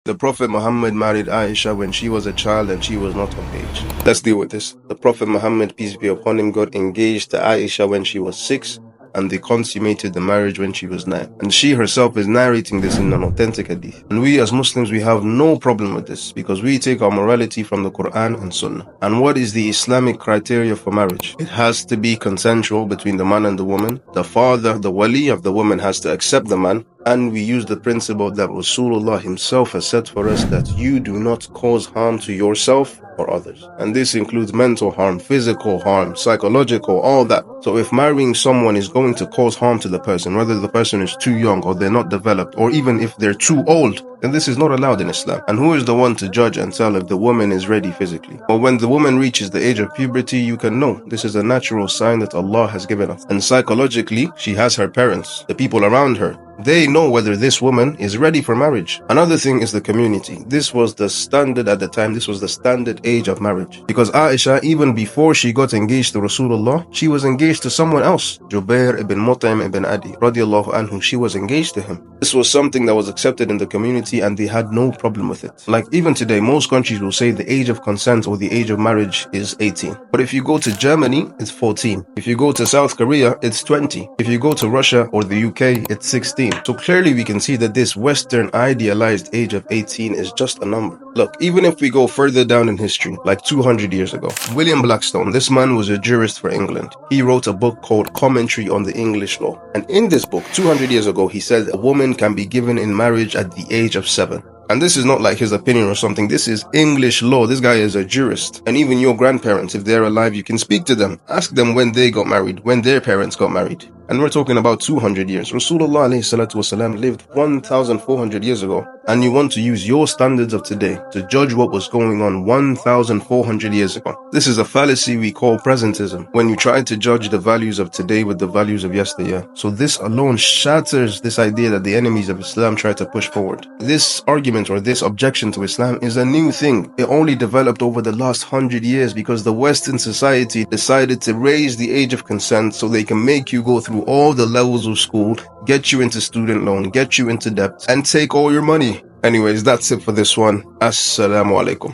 The Prophet Muhammad married Aisha when she was a child and she was not of age. Let's deal with this. The Prophet Muhammad, peace be upon him, got engaged to Aisha when she was 6, and they consummated the marriage when she was 9. And she herself is narrating this in an authentic hadith. And we as Muslims, we have no problem with this because we take our morality from the Quran and Sunnah. And what is the Islamic criteria for marriage? It has to be consensual between the man and the woman. The father, the wali of the woman, has to accept the man. And we use the principle that Rasulullah himself has said for us, that you do not cause harm to yourself or others. And this includes mental harm, physical harm, psychological, all that. So if marrying someone is going to cause harm to the person, whether the person is too young or they're not developed, or even if they're too old, then this is not allowed in Islam. And who is the one to judge and tell if the woman is ready physically? Well, when the woman reaches the age of puberty, you can know this is a natural sign that Allah has given us. And psychologically, she has her parents, the people around her. They know whether this woman is ready for marriage. Another thing is the community. This was the standard at the time. This was the standard age of marriage. Because Aisha, even before she got engaged to Rasulullah, she was engaged to someone else. Jubair ibn Mut'im ibn Adi, radiallahu anhu, she was engaged to him. This was something that was accepted in the community and they had no problem with it. Like even today, most countries will say the age of consent or the age of marriage is 18. But if you go to Germany, it's 14. If you go to South Korea, it's 20. If you go to Russia or the UK, it's 16. So clearly we can see that this Western idealized age of 18 is just a number. Look, even if we go further down in history, like 200 years ago, William Blackstone, this man was a jurist for England. He wrote a book called Commentary on the English Law. And in this book, 200 years ago, he said a woman can be given in marriage at the age of 7. And this is not like his opinion or something. This is English law. This guy is a jurist. And even your grandparents, if they're alive, you can speak to them. Ask them when they got married, when their parents got married. And we're talking about 200 years. Rasulullah ﷺ lived 1,400 years ago. And you want to use your standards of today to judge what was going on 1,400 years ago. This is a fallacy we call presentism, when you try to judge the values of today with the values of yesteryear. So this alone shatters this idea that the enemies of Islam try to push forward. This argument or this objection to Islam is a new thing. It only developed over the last 100 years because the Western society decided to raise the age of consent so they can make you go through all the levels of school, get you into student loan, get you into debt, and take all your money. Anyways, that's it for this one. Assalamu alaikum.